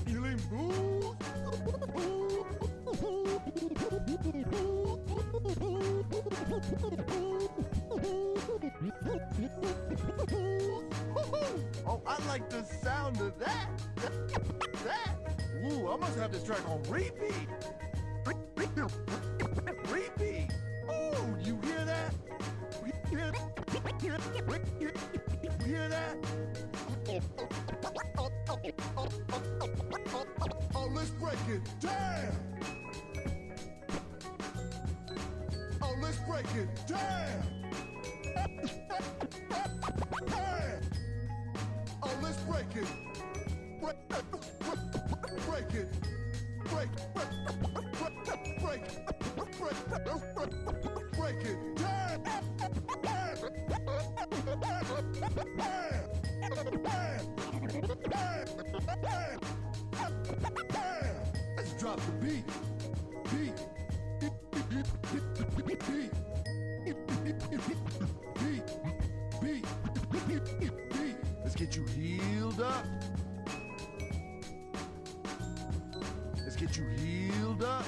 Feeling booze? Oh, I like the sound of that. That. Ooh, I must have this track on repeat. Repeat. Oh, you hear that? You hear that? Oh, let's break it down. Oh, let's break it down. Oh, let's break it. Break it. Break it down. Let's drop the beat. Beat. Let's get you healed up. Let's get you healed up.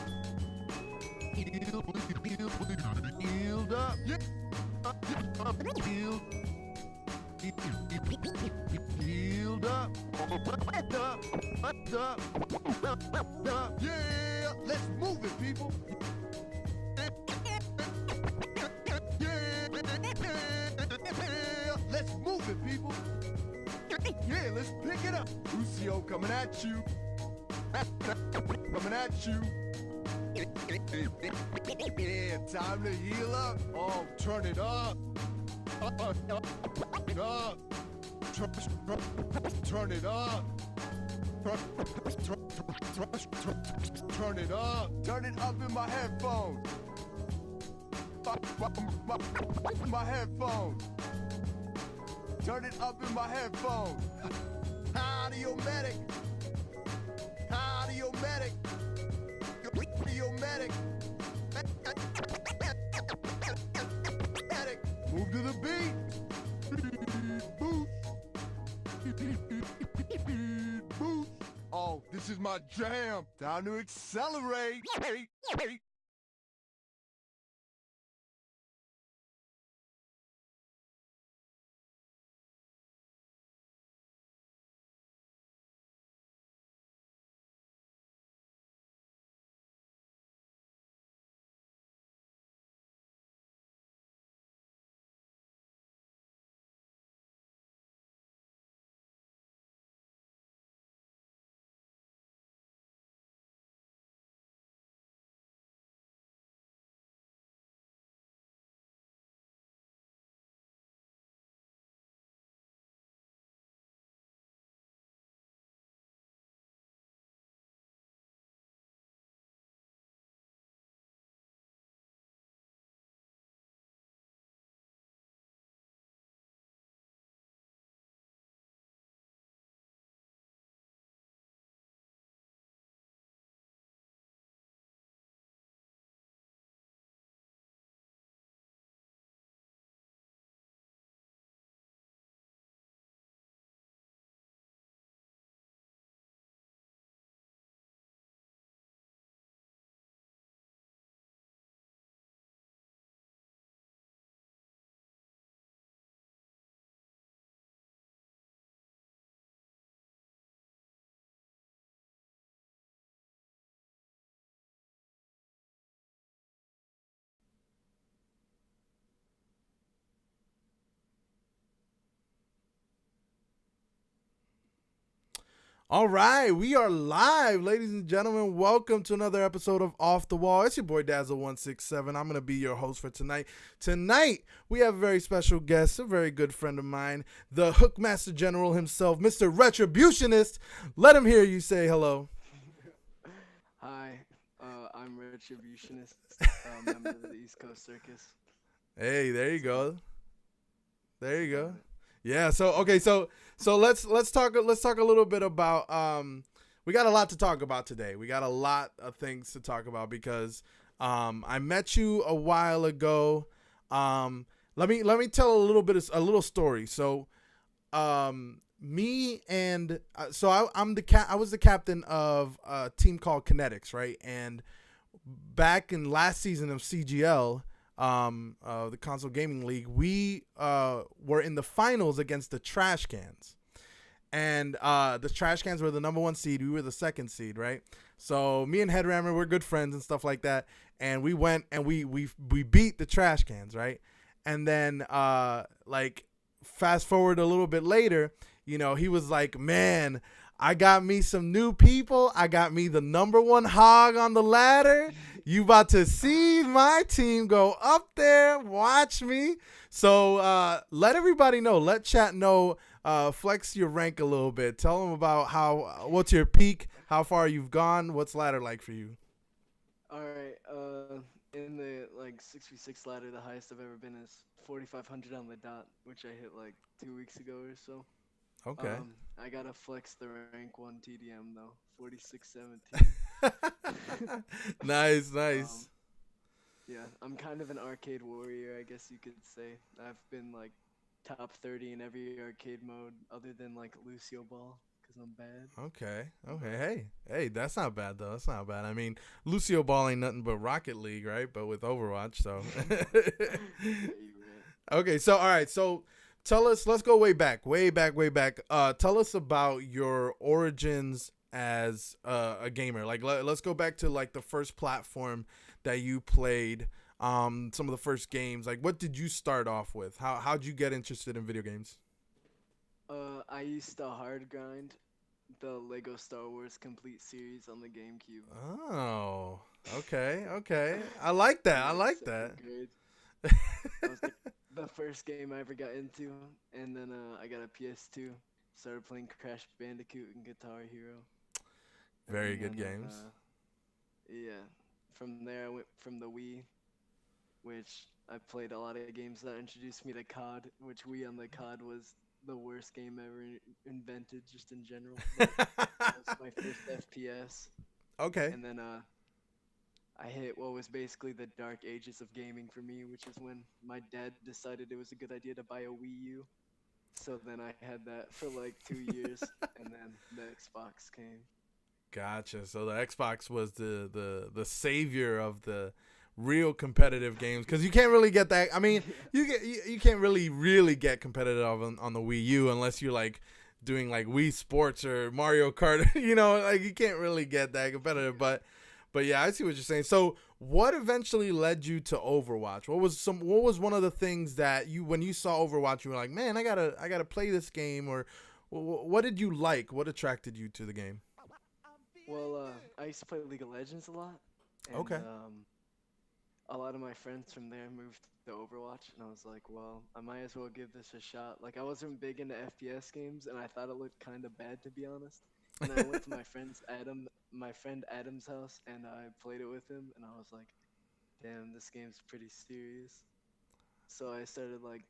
Healed up. Healed. Healed up. Yeah, let's move it, people. Let's move it, people. Yeah, let's pick it up. Lucio coming at you. Coming at you. Yeah, time to heal up. Oh, turn it up. Up. Turn it up. Turn it up. Turn it up in my headphones. My headphones. Turn it up in my headphones. Audio medic. Audio medic. Audio medic. Move to the beat. Boost. Oh, this is my jam. Time to accelerate. All right, we are live, ladies and gentlemen. Welcome to another episode of Off the Wall. It's your boy Dazzle167. I'm going to be your host for tonight. Tonight, we have a very special guest, a very good friend of mine, the Hookmaster General himself, Mr. Retributionist. Let him hear you say hello. Hi, I'm Retributionist, member of the East Coast Circus. Hey, there you go. There you go. Yeah. So okay. So let's talk a little bit about we got a lot to talk about today. We got a lot of things to talk about because I met you a while ago. Let me tell a little story. So me and so I was the captain of a team called Kinetics, right? And back in last season of CGL, the Console Gaming League, we were in the finals against the Trash Cans. And the Trash Cans were the number 1 seed. We were the 2nd seed, right? So me and Headrammer were good friends and stuff like that. And we went and we beat the Trash Cans, right? And then like fast forward a little bit later, you know, he was like, "Man, I got me some new people. I got me the number 1 hog on the ladder. You about to see my team go up there. Watch me." So let everybody know. Let chat know. Flex your rank a little bit. Tell them about what's your peak, how far you've gone, what's ladder like for you. All right. In the like 6v6 ladder, the highest I've ever been is 4,500 on the dot, which I hit like 2 weeks ago or so. Okay. I gotta flex the rank 1 TDM though, 4617. Nice, Um, nice. yeah, I'm kind of an arcade warrior, I guess you could say. I've been like top 30 in every arcade mode other than like Lucio Ball, because I'm bad. Okay. Hey, that's not bad though. That's not bad. I mean, Lucio Ball ain't nothing but Rocket League, right? But with Overwatch, so. Yeah, you're right. Okay, so all right, so tell us. Let's go way back, way back, way back. Tell us about your origins as a gamer. Like, let's go back to like the first platform that you played. Some of the first games. Like, what did you start off with? How'd you get interested in video games? I used to hard grind the Lego Star Wars Complete series on the GameCube. Oh, okay. I like that. In I like like that. second grade. That was like the first game I ever got into, and then I got a PS2. Started playing Crash Bandicoot and Guitar Hero. Very And good then, games. yeah, from there I went from the Wii, which I played a lot of games that introduced me to COD, which Wii on the COD was the worst game ever invented, just in general. But that was my first FPS, Okay. and then I hit what was basically the dark ages of gaming for me, which is when my dad decided it was a good idea to buy a Wii U. So then I had that for like 2 years, and then the Xbox came. Gotcha. So the Xbox was the savior of the real competitive games because you can't really get that. I mean, you can't really get competitive on the Wii U unless you're like doing like Wii Sports or Mario Kart. You know, like you can't really get that competitive. But yeah, I see what you're saying. So what eventually led you to Overwatch? What was one of the things that you when you saw Overwatch you were like, man, I gotta play this game, or what did you like? What attracted you to the game? Well, I used to play League of Legends a lot, and Okay. a lot of my friends from there moved to Overwatch, and I was like, well, I might as well give this a shot. Like, I wasn't big into FPS games, and I thought it looked kind of bad, to be honest. And I went to my friend Adam's house, and I played it with him, and I was like, damn, this game's pretty serious. So I started like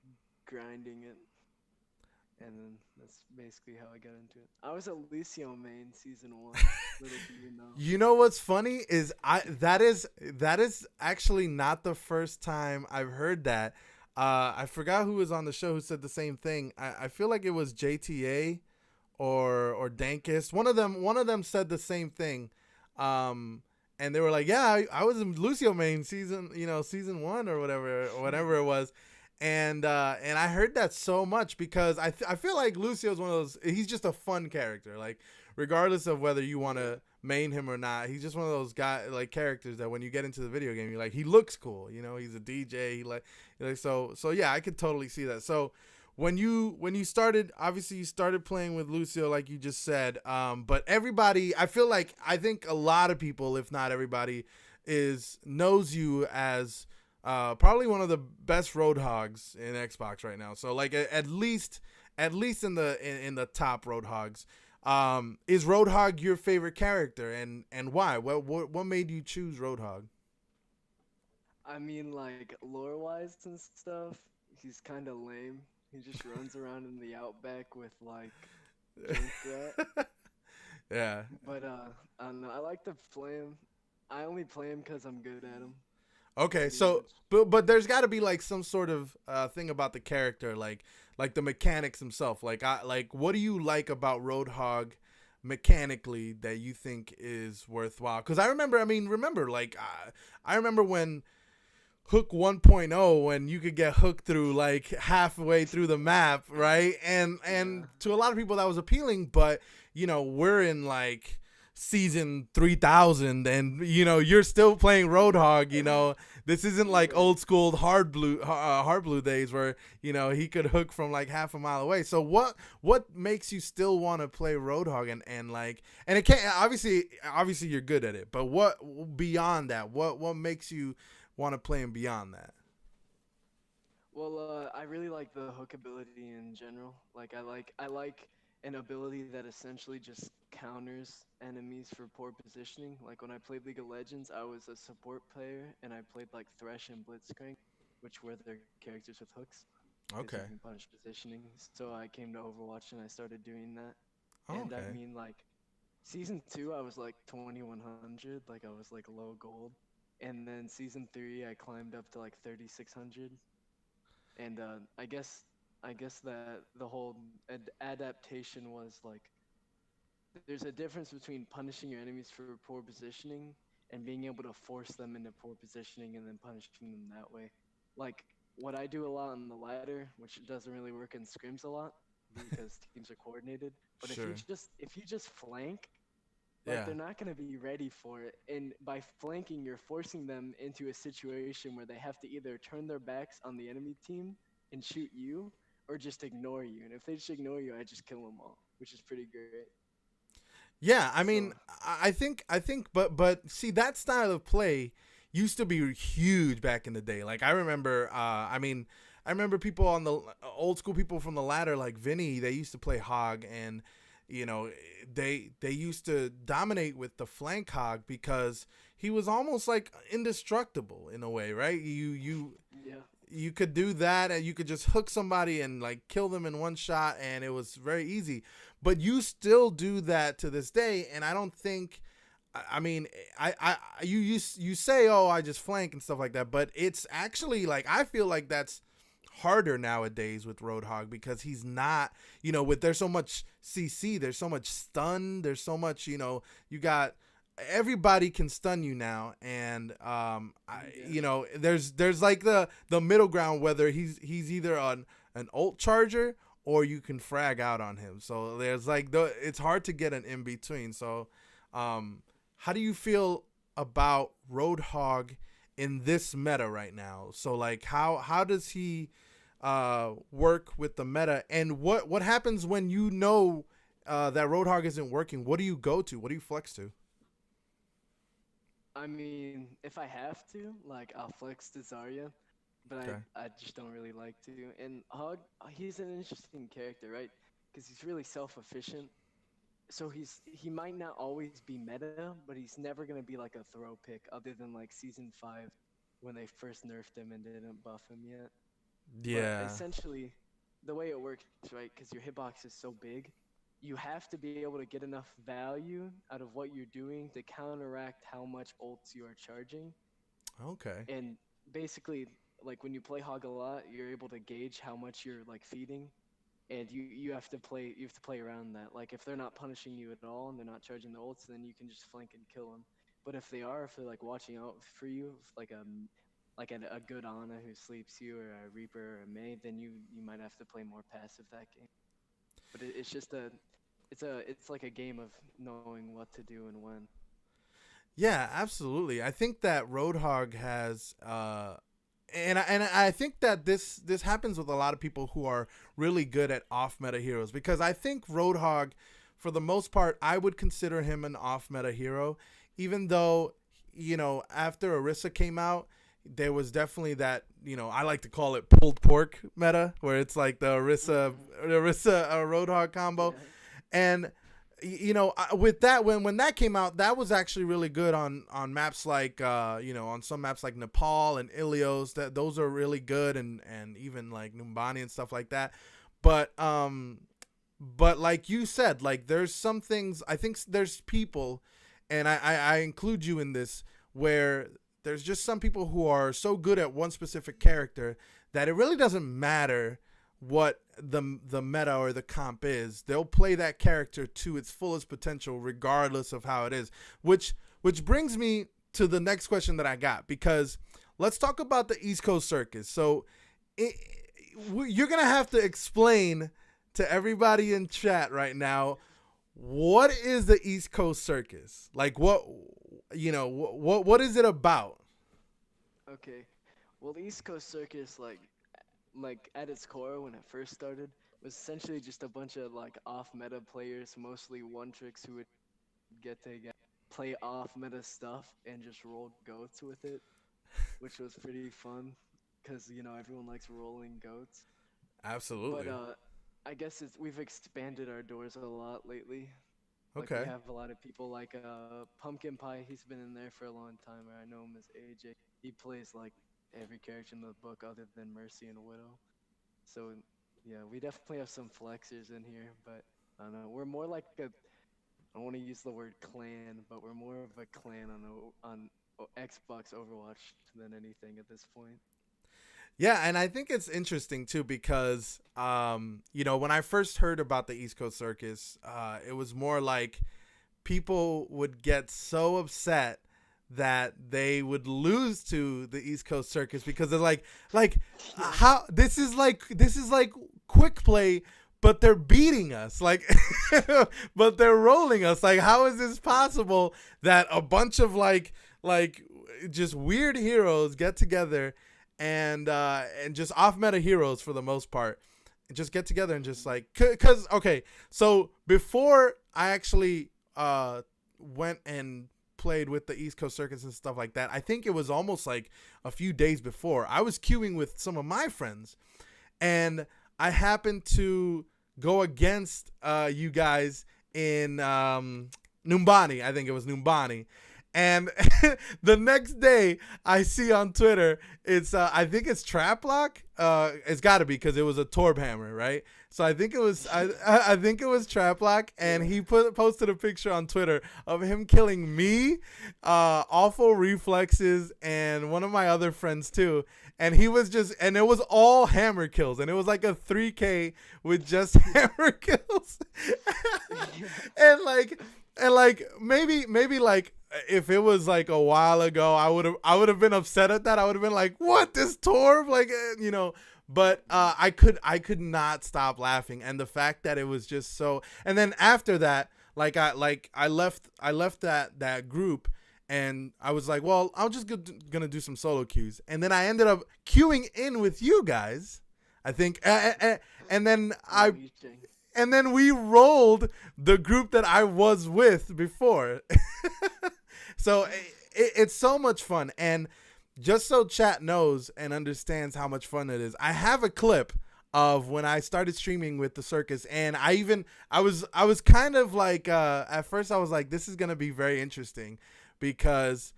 grinding it, and then that's basically how I got into it. I was a Lucio main season 1. Little do you know. You know what's funny is that is actually not the first time I've heard that. I forgot who was on the show who said the same thing. I feel like it was JTA or Dankist. One of them said the same thing. And they were like, "Yeah, I was in Lucio main season 1 or whatever it was." And I heard that so much because I feel like Lucio's one of those. He's just a fun character. Like regardless of whether you want to main him or not, he's just one of those like characters that when you get into the video game, you're like, he looks cool. You know, he's a DJ. So yeah, I could totally see that. So when you started, obviously you started playing with Lucio, like you just said. But everybody, I think a lot of people, if not everybody, knows you as probably one of the best Roadhogs in Xbox right now. So like at least in the top Roadhogs. Is Roadhog your favorite character, and why? What made you choose Roadhog? I mean, like lore wise and stuff, he's kind of lame. He just runs around in the outback with like Junkrat. Yeah. But I don't know. I like to play him. I only play him because I'm good at him. Okay, pretty so much. but there's got to be like some sort of thing about the character, like the mechanics himself. Like what do you like about Roadhog mechanically that you think is worthwhile? Because remember like I remember when Hook 1.0 when you could get hooked through like halfway through the map, right? And Yeah. to a lot of people that was appealing, but we're in like season 3000 and you're still playing Roadhog, this isn't like Right. old school hard blue days where he could hook from like half a mile away. So what makes you still want to play Roadhog and like, and it can't, obviously you're good at it, but what beyond that, what makes you want to play him beyond that? Well, I really like the hook ability in general. Like I like an ability that essentially just counters enemies for poor positioning. Like when I played League of Legends, I was a support player and I played like Thresh and Blitzcrank, which were their characters with hooks because you Okay. can punish positioning. So I came to Overwatch and I started doing that. Oh, And I okay. mean like season 2 I was like 2100, like I was like low gold. And then season 3 I climbed up to like 3600, and I guess that the whole adaptation was like there's a difference between punishing your enemies for poor positioning and being able to force them into poor positioning and then punishing them that way. Like what I do a lot on the ladder, which doesn't really work in scrims a lot because teams are coordinated. But if you Sure. just if you just flank, like Yeah. they're not going to be ready for it, and by flanking you're forcing them into a situation where they have to either turn their backs on the enemy team and shoot you or just ignore you, and if they just ignore you I just kill them all, which is pretty great. Yeah, I So mean, I think, but see that style of play used to be huge back in the day. Like I remember, I remember people on the old school people from the ladder, like Vinny. They used to play Hog, and you know, they used to dominate with the flank Hog because he was almost like indestructible in a way, right? yeah. You could do that and you could just hook somebody and like kill them in one shot and it was very easy, but you still do that to this day. And I don't think, I mean, you say, oh, I just flank and stuff like that, but it's actually like I feel like that's harder nowadays with Roadhog because he's not, with there's so much CC, there's so much stun, there's so much, you got everybody can stun you now, and Yeah. there's like the middle ground whether he's either on an ult charger or you can frag out on him. So there's like it's hard to get an in between. So how do you feel about Roadhog in this meta right now? So like how does he work with the meta, and what happens when that Roadhog isn't working? What do you go to? What do you flex to? I mean, if I have to, like, I'll flex to Zarya, but I, Okay. I just don't really like to. And Hog, he's an interesting character, right? Because he's really self-efficient. So he might not always be meta, but he's never gonna be like a throw pick, other than like season 5, when they first nerfed him and didn't buff him yet. But Yeah. essentially, the way it works, right? Because your hitbox is so big, you have to be able to get enough value out of what you're doing to counteract how much ults you are charging. Okay. And basically, like when you play Hog a lot, you're able to gauge how much you're like feeding, and you have to play around that. Like if they're not punishing you at all and they're not charging the ults, then you can just flank and kill them. But if they're like watching out for you, if, like a good Ana who sleeps you, or a Reaper or a May, then you might have to play more passive that game. But it's just it's like a game of knowing what to do and when. Yeah, absolutely. I think that Roadhog has and I think that this happens with a lot of people who are really good at off meta heroes, because I think Roadhog, for the most part, I would consider him an off meta hero, even though after Orisa came out, there was definitely that, I like to call it pulled pork meta, where it's like the Orisa Roadhog combo. Yeah. And with that, when that came out, that was actually really good on maps like on some maps like Nepal and Ilios. That those are really good, and even like Numbani and stuff like that. But like you said, like there's some things, I think there's people, and I include you in this, where there's just some people who are so good at one specific character that it really doesn't matter what the meta or the comp is. They'll play that character to its fullest potential regardless of how it is, which brings me to the next question that I got, because let's talk about the East Coast Circus. So you're going to have to explain to everybody in chat right now, what is the East Coast Circus? Like, what is it about? Okay. Well, the East Coast Circus, like at its core, when it first started, was essentially just a bunch of like off-meta players, mostly one-tricks, who would get together, play off-meta stuff, and just roll goats with it, which was pretty fun, because everyone likes rolling goats. Absolutely. But I guess we've expanded our doors a lot lately. Like, Okay. we have a lot of people like Pumpkin Pie. He's been in there for a long time. I know him as AJ. He plays like every character in the book other than Mercy and Widow. So yeah, we definitely have some flexers in here, but I don't know. We're more like I don't want to use the word clan, but we're more of a clan on Xbox Overwatch than anything at this point. Yeah, and I think it's interesting too because, when I first heard about the East Coast Circus, it was more like people would get so upset that they would lose to the East Coast Circus because they're like how this is like quick play, but they're beating us, like, but they're rolling us. Like, how is this possible that a bunch of like just weird heroes get together and just off meta heroes for the most part, and just get together and just like, cause okay, so before I actually went and played with the East Coast Circus and stuff like that, I think it was almost like a few days before, I was queuing with some of my friends, and I happened to go against you guys in Numbani. I think it was Numbani. And the next day, I see on Twitter, it's I think it's Traplock. It's got to be because it was a Torb hammer, right? So I think it was I think it was Traplock, and he posted a picture on Twitter of him killing me, Awful Reflexes, and one of my other friends too. And he was and it was all hammer kills, and it was like a 3K with just hammer kills, and maybe like, if it was like a while ago, I would have been upset at that. I would have been like, what, this Torb, like, but I could not stop laughing. And the fact that it was just so, and then after that, I left that group, and I was like, well, I'm just gonna do some solo queues. And then I ended up queuing in with you guys, I think, and then we rolled the group that I was with before. So it's so much fun. And just so chat knows and understands how much fun it is, I have a clip of when I started streaming with the circus. And I was kind of like, at first I was like, this is going to be very interesting because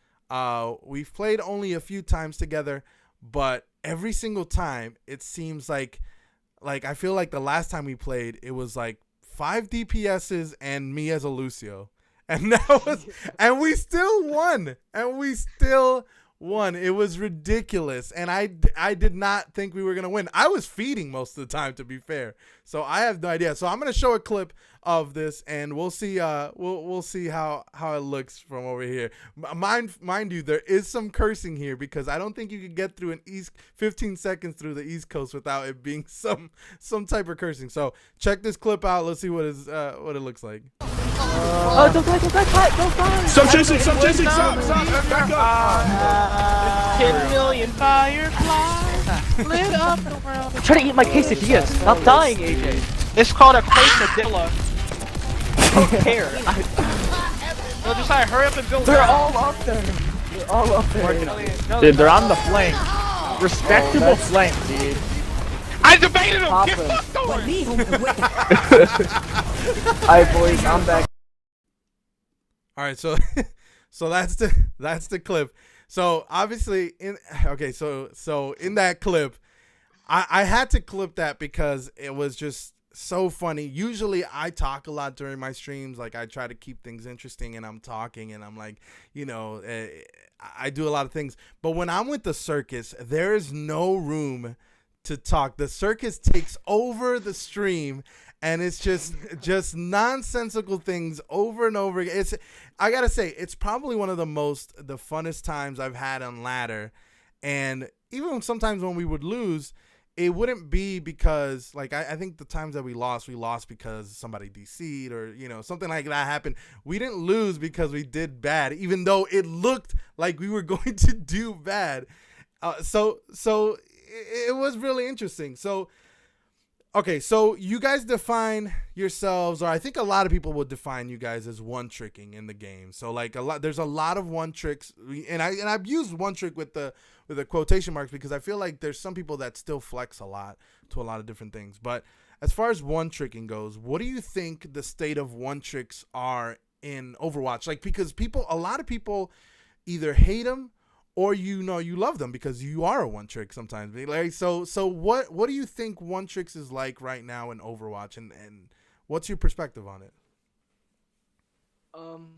we've played only a few times together, but every single time it seems like I feel like the last time we played, it was like 5 DPSs and me as a Lucio. And and we still won. It was ridiculous. And I did not think we were going to win. I was feeding most of the time, to be fair. So I have no idea. So I'm going to show a clip of this, and we'll see we'll see how it looks from over here. Mind you, there is some cursing here because I don't think you could get through 15 seconds through the East Coast without it being some type of cursing. So check this clip out. Let's see what it looks like. Don't fly. Stop chasing, back up. 10 million fireflies lit up the world. I'm trying to eat my quesadillas. Stop dying, AJ. It's called a quesadilla. I don't care. Well, just hurry up and build. They're all up there. Dude, they're on the flank. Respectable flank, dude. I debated him. Pop Get him. fucked over. Alright, boys, I'm back. All right, so that's the clip. So obviously so in that clip, I had to clip that because it was just so funny. Usually I talk a lot during my streams. Like I try to keep things interesting and I'm talking and I'm like, I do a lot of things. But when I'm with the circus, there is no room to talk. The circus takes over the stream and it's just nonsensical things over and over again. I got to say it's probably one of the funnest times I've had on ladder. And even sometimes when we would lose, it wouldn't be because like I think the times that we lost because somebody DC'd or something like that happened. We didn't lose because we did bad, even though it looked like we were going to do bad. So it was really interesting. So okay, so you guys define yourselves, or I think a lot of people would define you guys as one tricking in the game. So like there's a lot of one tricks, and I've used one trick with the quotation marks because I feel like there's some people that still flex a lot to a lot of different things. But as far as one tricking goes, what do you think the state of one tricks are in Overwatch? Like because a lot of people either hate them or you love them because you are a one trick sometimes. Like so what do you think one tricks is like right now in Overwatch, and what's your perspective on it? Um,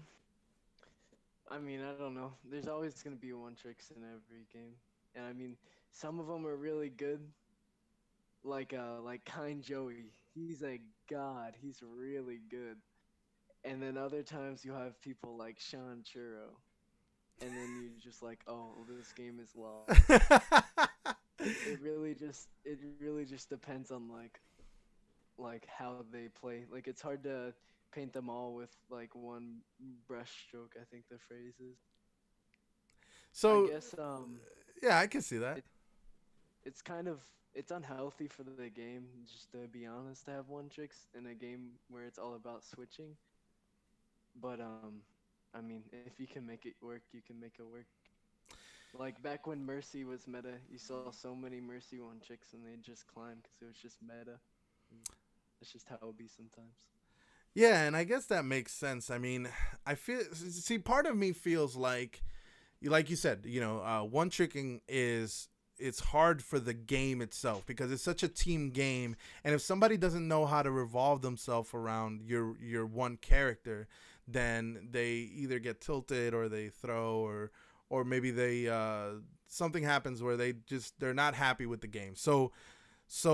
I mean, I don't know. There's always gonna be one tricks in every game, and I mean, some of them are really good. Like Kind Joey, he's a god. He's really good. And then other times you have people like Sean Churro, and then you're just like, oh, this game is lost. It really just depends on like how they play. Like it's hard to paint them all with like one brush stroke, I think the phrase is. I So guess yeah, I can see that. it it's kind of it's unhealthy for the game, just to be honest, to have one tricks in a game where it's all about switching. But I mean, if you can make it work, you can make it work. Like back when Mercy was meta, you saw so many Mercy one tricks and they just climb because it was just meta. And that's just how it be sometimes. Yeah, and I guess that makes sense. I mean, I feel see part of me feels like you said, one tricking is it's hard for the game itself because it's such a team game, and if somebody doesn't know how to revolve themselves around your one character, then they either get tilted or they throw or maybe they something happens where they're not happy with the game. So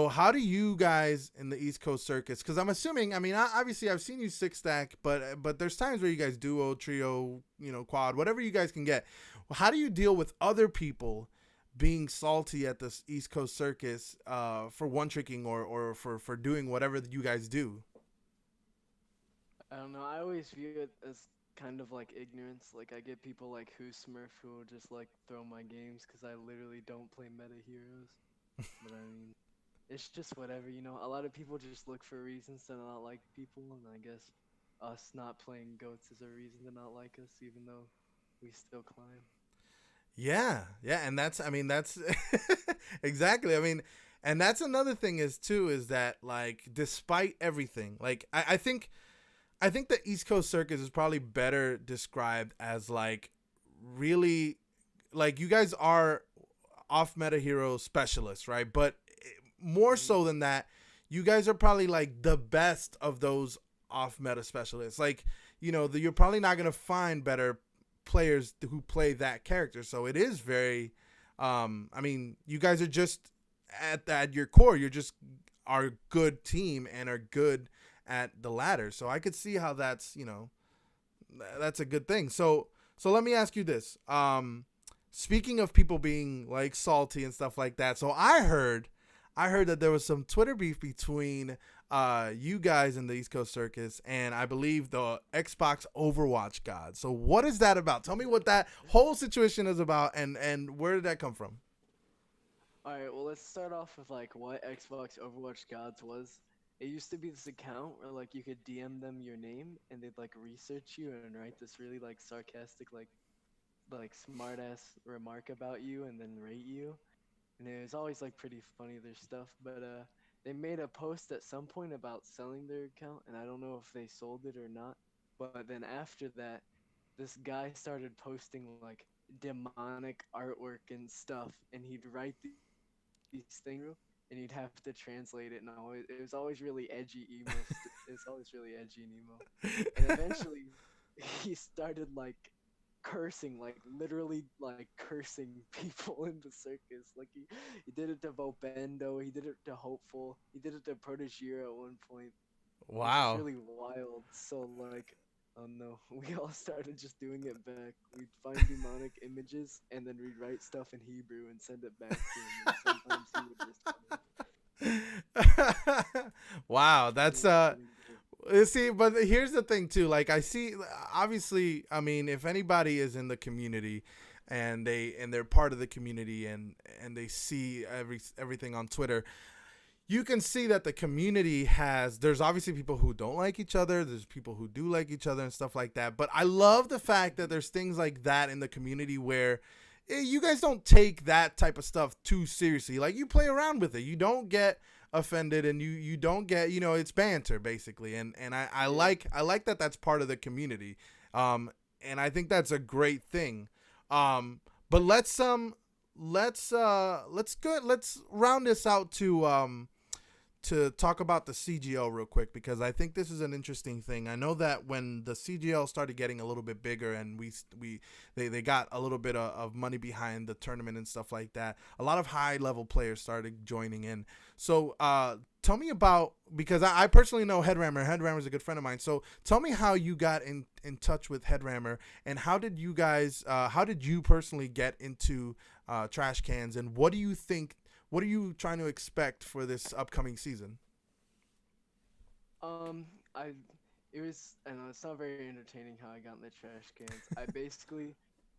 how do you guys in the East Coast circus? Because I'm assuming, I mean, obviously I've seen you six stack, but there's times where you guys duo, trio, quad, whatever you guys can get. How do you deal with other people being salty at this East Coast circus for one tricking or for doing whatever you guys do? I don't know. I always view it as kind of like ignorance. Like I get people like Who Smurf who will just like throw my games because I literally don't play meta heroes. But I mean, it's just whatever. A lot of people just look for reasons to not like people, and I guess us not playing goats is a reason to not like us, even though we still climb. Yeah, and that's exactly. I mean, and that's another thing is that like despite everything, like I think the East Coast circus is probably better described as like really like you guys are off meta hero specialists, right? But more so than that, you guys are probably like the best of those off meta specialists. Like, you're probably not gonna find better players who play that character. So it is very, I mean, you guys are just at your core, you're just are a good team and are good at the ladder. So I could see how that's a good thing. So let me ask you this. Speaking of people being like salty and stuff like that, so I heard that there was some Twitter beef between you guys in the East Coast Circus and I believe the Xbox Overwatch gods. So what is that about? Tell me what that whole situation is about and where did that come from? All right, well, let's start off with like what Xbox Overwatch Gods was. It used to be this account where like you could DM them your name and they'd like research you and write this really like sarcastic like smart ass remark about you and then rate you. And it was always like pretty funny their stuff, but they made a post at some point about selling their account and I don't know if they sold it or not. But then after that, this guy started posting like demonic artwork and stuff and he'd write these things and you'd have to translate it, and it was always really edgy emo. It's always really edgy and emo, and eventually he started like cursing, like literally like cursing people in the circus. Like he did it to Vopendo, he did it to Hopeful, he did it to Protegere at one point. It was just Wow. really wild. So like, oh no, we all started just doing it back. We'd find demonic images and then rewrite stuff in Hebrew and send it back to him. And sometimes he would respond. Wow, It that's was pretty good. see, but here's the thing too. Like I see, obviously, I mean, if anybody is in the community, and they're part of the community, and they see everything on Twitter, you can see that the community there's obviously people who don't like each other, there's people who do like each other and stuff like that, but I love the fact that there's things like that in the community where you guys don't take that type of stuff too seriously. Like you play around with it, you don't get offended, and you don't get, it's banter basically, and I like that that's part of the community, and I think that's a great thing. But let's round this out to talk about the CGL real quick, because I think this is an interesting thing. I know that when the CGL started getting a little bit bigger, and they got a little bit of money behind the tournament and stuff like that, a lot of high level players started joining in. So tell me about, because I personally know Headrammer. Headrammer is a good friend of mine. So tell me how you got in touch with Headrammer, and how did you personally get into trash cans, and what do you think? What are you trying to expect for this upcoming season? I it was, I know it's not very entertaining how I got in the trash cans. I basically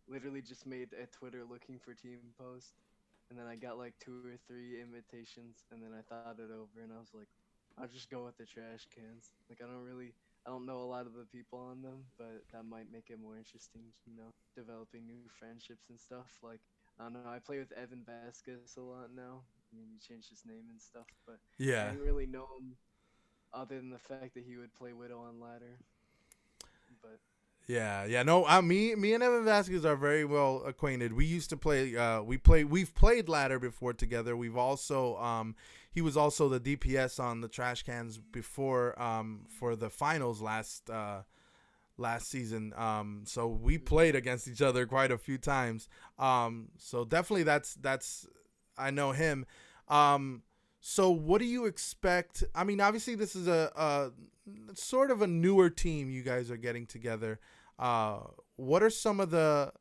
literally just made a Twitter looking for team post, and then I got like 2 or 3 invitations, and then I thought it over, and I was like, I'll just go with the trash cans. Like I don't know a lot of the people on them, but that might make it more interesting, developing new friendships and stuff. Like, I don't know, I play with Evan Vasquez a lot now. I mean, he changed his name and stuff, but I Yeah. didn't really know him other than the fact that he would play Widow on ladder. But Yeah. No, me and Evan Vasquez are very well acquainted. We used to play. We've played ladder before together. We've also, he was also the DPS on the trash cans before, for the finals last season. So we played against each other quite a few times. So definitely that's I know him. So what do you expect? I mean, obviously this is a sort of a newer team you guys are getting together. What are some of the?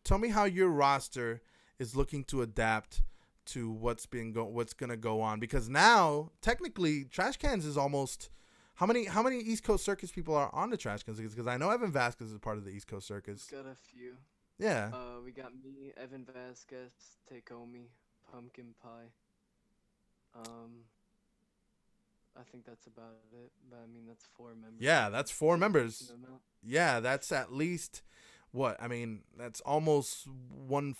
Tell me how your roster is looking to adapt to what's gonna go on, because now technically Trash Cans is almost. How many East Coast Circus people are on the Trash Cans? Because I know Evan Vasquez is part of the East Coast Circus. got a few. Yeah. We got me, Evan Vasquez, Takeomi, Pumpkin Pie. Um, I think that's about it. But I mean, that's 4 members. Yeah, that's 4 Pretty members. decent amount. Yeah, that's at least what? I mean, that's almost one,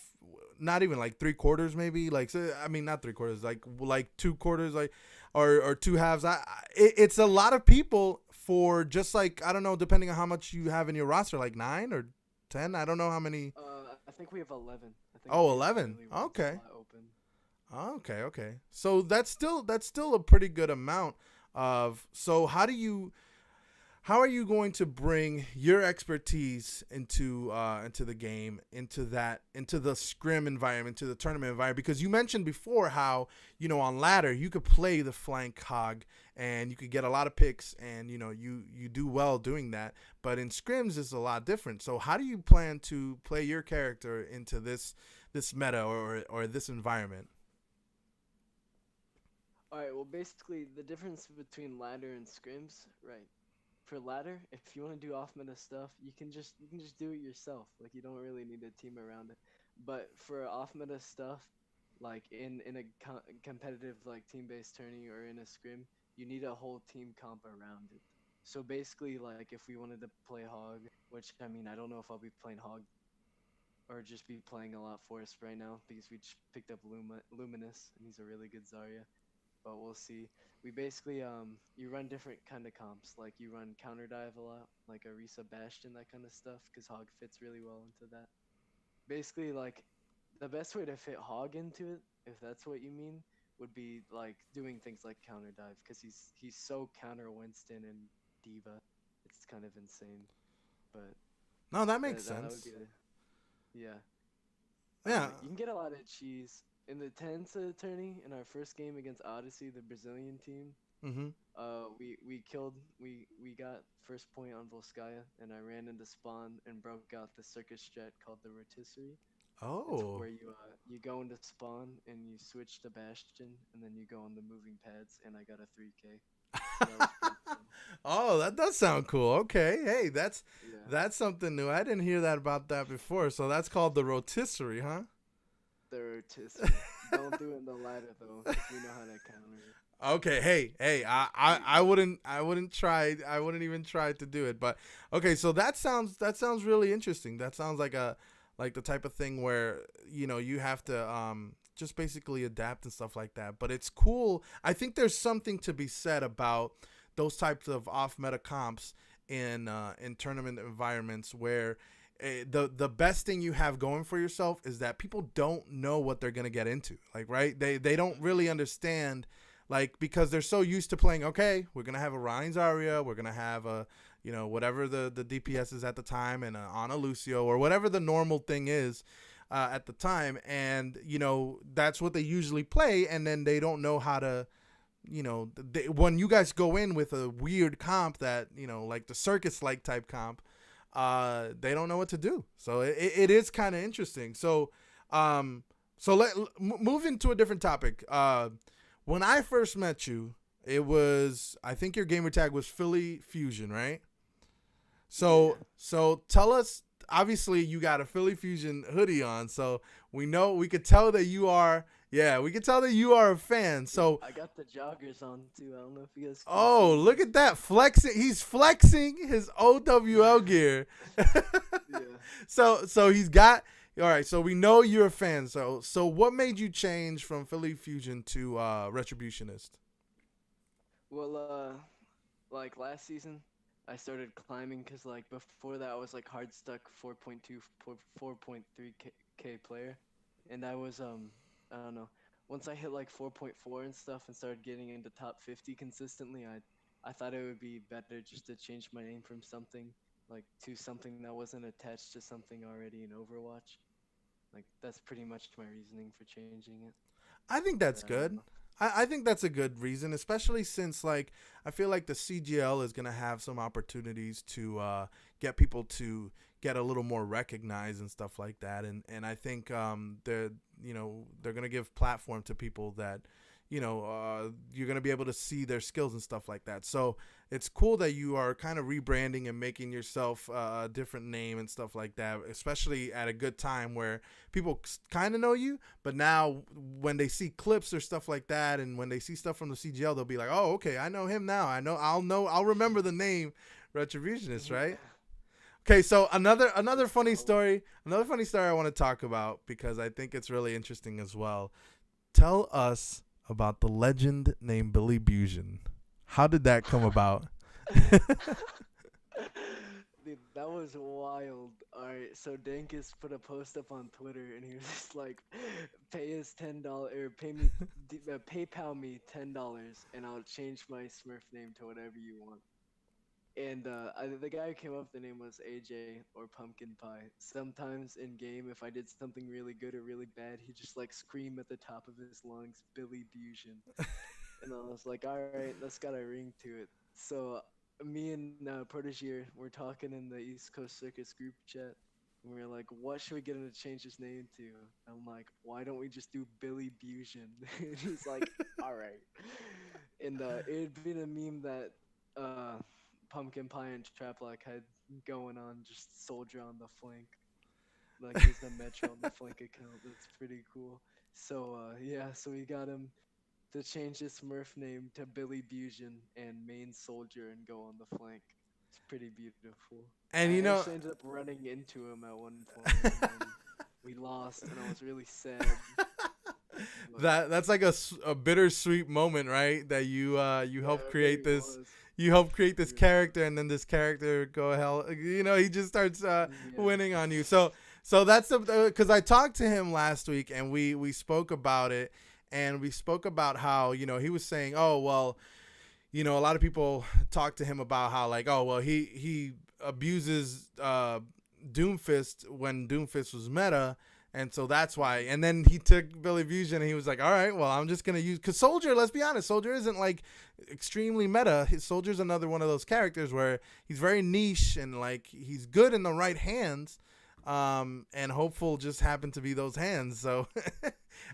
not even like 3/4 maybe. Like, so, I mean, not 3/4, like 2/4, like, or 2/2. It's a lot of people for just like, I don't know, depending on how much you have in your roster, like 9 or 10. I don't know how many. I think we have 11. I think Oh, we have 11. only one Okay. slot open. Okay. So that's still a pretty good amount of. So how are you going to bring your expertise into the game, into the scrim environment, to the tournament environment? Because you mentioned before how, on ladder you could play the flank hog and you could get a lot of picks, and you do well doing that. But in scrims it's a lot different. So how do you plan to play your character into this meta or this environment? Alright, well, basically, the difference between ladder and scrims, right? For ladder, if you want to do off meta stuff, you can just do it yourself. Like, you don't really need a team around it. But for off meta stuff, like in a competitive like team based tourney or in a scrim, you need a whole team comp around it. So basically, like if we wanted to play Hog, which I mean I don't know if I'll be playing Hog or just be playing a lot Forest right now because we just picked up Luminous and he's a really good Zarya, but we'll see. We basically you run different kind of comps, like you run counter dive a lot, like Orisa Bastion, that kind of stuff, because Hog fits really well into that. Basically, like the best way to fit Hog into it, if that's what you mean, would be like doing things like counter dive because he's so counter Winston and Diva. It's kind of insane, but No, that makes that would sense. be yeah. Yeah. You can get a lot of cheese in the Tensa tourney in our first game against Odyssey, the Brazilian team. Mm-hmm. We got first point on Volskaya, and I ran into spawn and broke out the circus jet called the Rotisserie. It's Oh. where you go into spawn and you switch to Bastion, and then you go on the moving pads, and I got a 3K. So that was pretty cool. Oh, that does sound cool. Okay. Hey, that's Yeah, something new. I didn't hear that about that before. So that's called the rotisserie, huh? the Rotisserie. Don't do it in the ladder though, 'cause we know how to counter it. Okay, hey, I wouldn't even try to do it. But okay, so that sounds really interesting. That sounds like the type of thing where you have to just basically adapt and stuff like that. But it's cool. I think there's something to be said about those types of off meta comps in tournament environments where the best thing you have going for yourself is that people don't know what they're gonna get into. Like, right? They don't really understand. Like, because they're so used to playing, okay, we're going to have a Ryan's Aria, we're going to have a, whatever the DPS is at the time, and on a Lucio, or whatever the normal thing is at the time. And, that's what they usually play, and then they don't know how to, when you guys go in with a weird comp that, like the circus-like type comp, they don't know what to do. So it is kind of interesting. So, moving to a different topic. When I first met you, it was, I think your gamer tag was Philly Fusion, right? So tell us, obviously you got a Philly Fusion hoodie on, so we could tell that you are a fan. So I got the joggers on too. I don't know if you guys. oh, look at that flexing! He's flexing his OWL gear. Yeah. So he's got. All right, so we know you're a fan. So what made you change from Philly Fusion to Retributionist? Well, like last season, I started climbing because like before that I was like hard stuck 4.2, 4.3k player, and I was I don't know. Once I hit like 4.4 and stuff and started getting into top 50 consistently, I thought it would be better just to change my name from something like to something that wasn't attached to something already in Overwatch. Like that's pretty much my reasoning for changing it. I think that's But I don't good. know. I think that's a good reason, especially since like I feel like the CGL is gonna have some opportunities to get people to get a little more recognized and stuff like that, and I think they're gonna give platform to people that you're gonna be able to see their skills and stuff like that. So it's cool that you are kind of rebranding and making yourself a different name and stuff like that, especially at a good time where people kind of know you, but now when they see clips or stuff like that, and when they see stuff from the CGL, they'll be like, oh, okay, I know him now. I'll remember the name Retributionist, right? Okay, so another funny story I want to talk about because I think it's really interesting as well. Tell us about the legend named Billy Busion. How did that come about? Dude, that was wild. Alright, so Dankus put a post up on Twitter and he was just like, pay us $10 or PayPal me $10 and I'll change my Smurf name to whatever you want. And the guy who came up with the name was AJ or Pumpkin Pie. Sometimes in game, if I did something really good or really bad, he'd just like scream at the top of his lungs, Billy Busion. And I was like, all right, that's got a ring to it. So me and Protégé were talking in the East Coast Circus group chat. And we were like, what should we get him to change his name to? I'm like, why don't we just do Billy Busion? And he's like, all right. And it had been a meme that Pumpkin Pie and Traplock had going on, just soldier on the flank. Like he's the Metro on the flank account. That's pretty cool. So so we got him to change his Smurf name to Billy Busion and main soldier and go on the flank. It's pretty beautiful. And I actually ended up running into him at one point and then we lost and I was really sad. that's like a bittersweet moment, right? That you helped it create really this. was. You help create this Yeah. character, and then this character he just starts winning on you. So that's because I talked to him last week, and we spoke about it, and we spoke about how, you know, he was saying, oh, well, you know, a lot of people talk to him about how, like, oh, well, he abuses Doomfist when Doomfist was meta, and so that's why. And then he took Billy Fusion and he was like, all right, well, I'm just gonna use, because Soldier, let's be honest, Soldier isn't like extremely meta. Soldier's another one of those characters where he's very niche and like he's good in the right hands. And Hopeful just happened to be those hands. So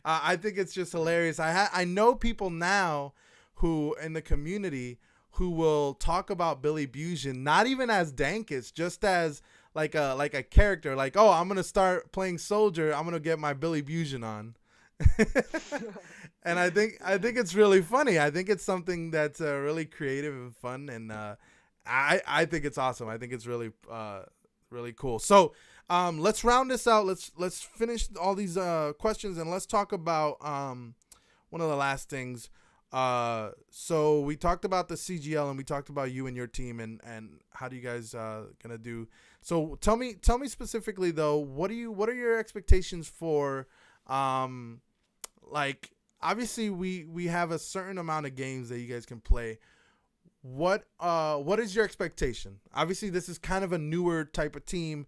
I think it's just hilarious. I know people now who in the community who will talk about Billy Fusion not even as Dankus, just as like a character, like, oh, I'm gonna start playing Soldier, I'm gonna get my Billy Fusion on. And I think it's really funny. I think it's something that's really creative and fun, and I think it's awesome. I think it's really really cool. So let's round this out. Let's finish all these questions, and let's talk about one of the last things. So we talked about the CGL, and we talked about you and your team, and how do you guys gonna do? So tell me specifically though, what are your expectations for, like, obviously we have a certain amount of games that you guys can play. What is your expectation? Obviously this is kind of a newer type of team,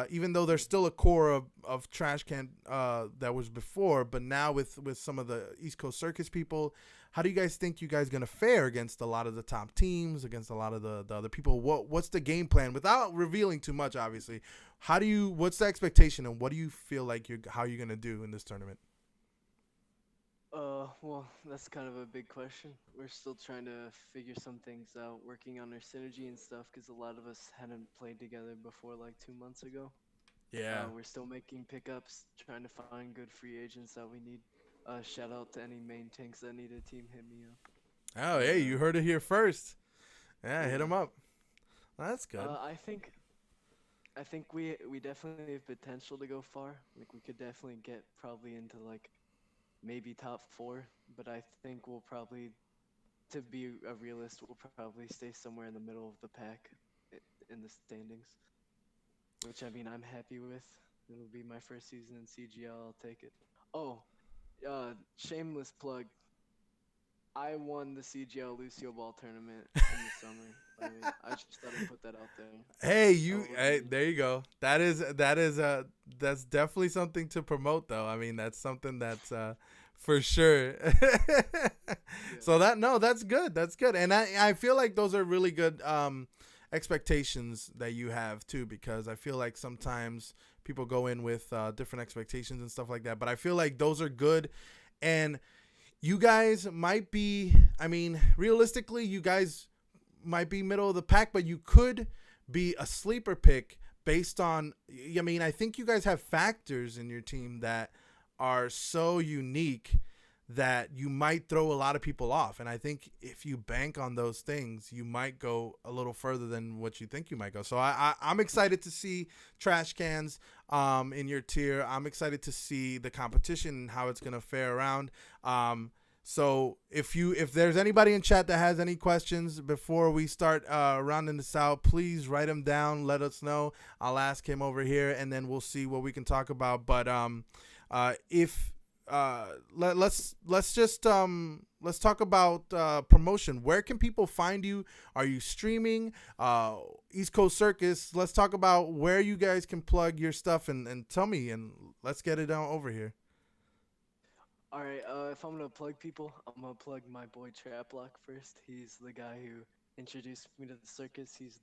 even though there's still a core of Trash Can that was before, but now with some of the East Coast Circus people, how do you guys think you guys gonna fare against a lot of the top teams, against a lot of the other people? What's the game plan without revealing too much? Obviously, what's the expectation, and what do you feel like how you're gonna do in this tournament? Well, that's kind of a big question. We're still trying to figure some things out, working on our synergy and stuff, because a lot of us hadn't played together before like 2 months ago. Yeah. We're still making pickups, trying to find good free agents that we need. Shout out to any main tanks that need a team, hit me up. Oh, hey, you heard it here first. Yeah, hit him up. That's good. I think we definitely have potential to go far. Like, we could definitely get probably into like maybe top 4, but I think we'll probably, to be a realist, we'll probably stay somewhere in the middle of the pack in the standings, which, I mean, I'm happy with. It'll be my first season in CGL. I'll take it. Oh, shameless plug. I won the CGL Lucio Ball tournament in the summer. I mean, I just thought I'd put that out there. Hey, there you go. That's definitely something to promote, though. I mean, that's something that's for sure. So that's good. That's good. And I feel like those are really good expectations that you have too, because I feel like sometimes people go in with different expectations and stuff like that. But I feel like those are good, and you guys might be, I mean, realistically, you guys might be middle of the pack, but you could be a sleeper pick based on, I mean, I think you guys have factors in your team that are so unique that you might throw a lot of people off. And I think if you bank on those things, you might go a little further than what you think you might go. So I'm excited to see Trash Cans in your tier. I'm excited to see the competition and how it's going to fare around. So if there's anybody in chat that has any questions before we start rounding this out, please write them down. Let us know. I'll ask him over here, and then we'll see what we can talk about. But let's talk about promotion. Where can people find you? Are you streaming? East Coast Circus. Let's talk about where you guys can plug your stuff, and tell me, and let's get it on over here. All right, if I'm gonna plug people, I'm gonna plug my boy Traplock first. He's the guy who introduced me to the circus. He's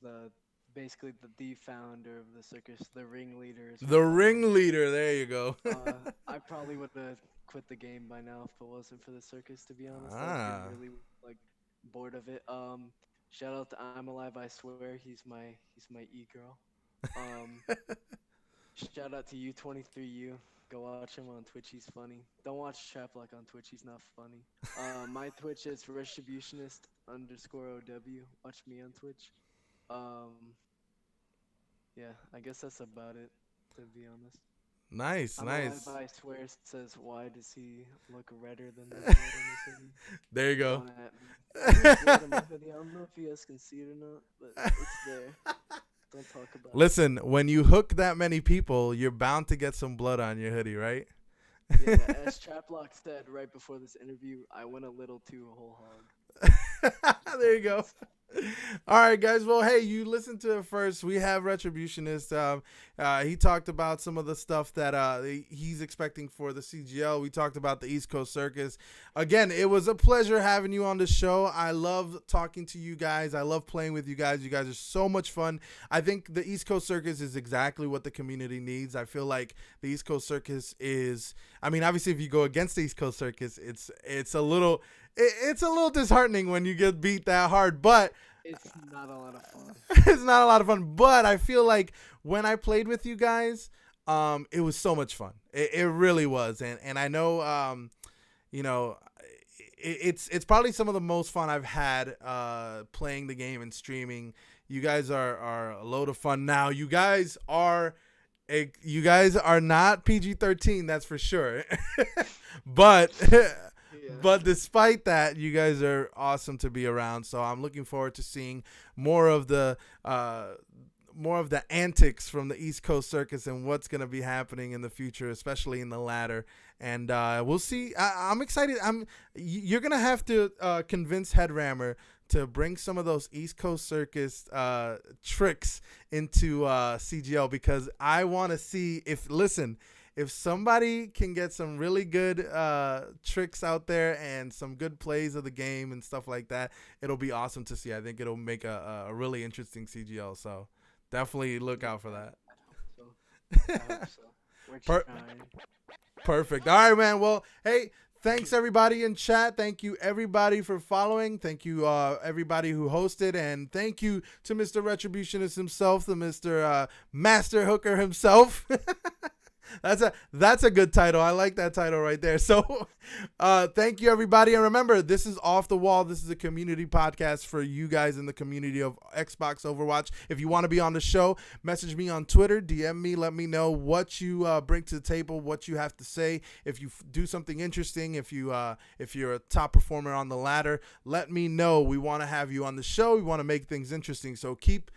basically the founder of the circus, the ringleader. The ringleader, there you go. I probably would have quit the game by now if it wasn't for the circus, to be honest. I've been really bored of it. Shout out to I'm Alive, I Swear. He's my e-girl. Shout out to U23U. Go watch him on Twitch. He's funny. Don't watch Traplock on Twitch. He's not funny. My Twitch is Retributionist _OW. Watch me on Twitch. Yeah, I guess that's about it, to be honest. Nice. Alive, I Swear says, why does he look redder than the blood on his hoodie? There you go. I don't know if you guys can see it or not, but it's there. Don't talk about Listen, when you hook that many people, you're bound to get some blood on your hoodie, right? Yeah, as Traplock said right before this interview, I went a little too whole hog. There you go. All right, guys. Well, hey, you listened to it first. We have Retributionist. He talked about some of the stuff that he's expecting for the CGL. We talked about the East Coast Circus. Again, it was a pleasure having you on the show. I love talking to you guys. I love playing with you guys. You guys are so much fun. I think the East Coast Circus is exactly what the community needs. I feel like the East Coast Circus is, I mean, obviously if you go against the East Coast Circus, it's a little disheartening when you get beat that hard, but It's not a lot of fun. it's not a lot of fun. But I feel like when I played with you guys, it was so much fun. It really was. And I know, you know, it's probably some of the most fun I've had playing the game and streaming. You guys are a load of fun. Now, you guys are not PG-13, that's for sure. But but despite that, you guys are awesome to be around. So I'm looking forward to seeing more of the antics from the East Coast Circus and what's going to be happening in the future, especially in the ladder. And we'll see. I'm excited. You're going to have to convince Headrammer to bring some of those East Coast Circus tricks into CGL, because I want to see if somebody can get some really good tricks out there and some good plays of the game and stuff like that, it'll be awesome to see. I think it'll make a really interesting CGL. So definitely look out for that. I hope so. We're trying. Perfect. All right, man. Well, hey, thanks everybody in chat. Thank you everybody for following. Thank you everybody who hosted, and thank you to Mr. Retributionist himself, the Mr. Master Hooker himself. That's a good title. I like that title right there. So thank you everybody, and remember, this is Off the Wall. This is a community podcast for you guys in the community of Xbox Overwatch. If you want to be on the show, message me on Twitter, DM me, let me know what you bring to the table, what you have to say. If you do something interesting, if you're a top performer on the ladder, let me know. We want to have you on the show. We want to make things interesting, so keep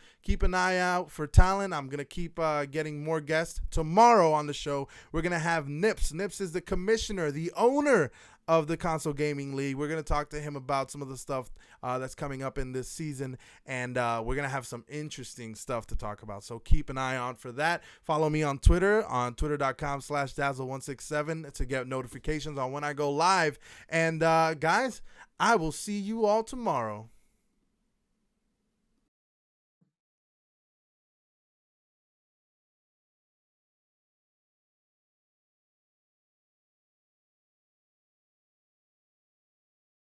an eye out for talent. I'm gonna keep getting more guests. Tomorrow on the show, we're gonna have Nips. Nips is the commissioner, the owner of the Console Gaming League. We're gonna talk to him about some of the stuff that's coming up in this season, and we're gonna have some interesting stuff to talk about. So keep an eye on for that. Follow me on Twitter, on twitter.com/dazzle167 to get notifications on when I go live. And guys, I will see you all tomorrow.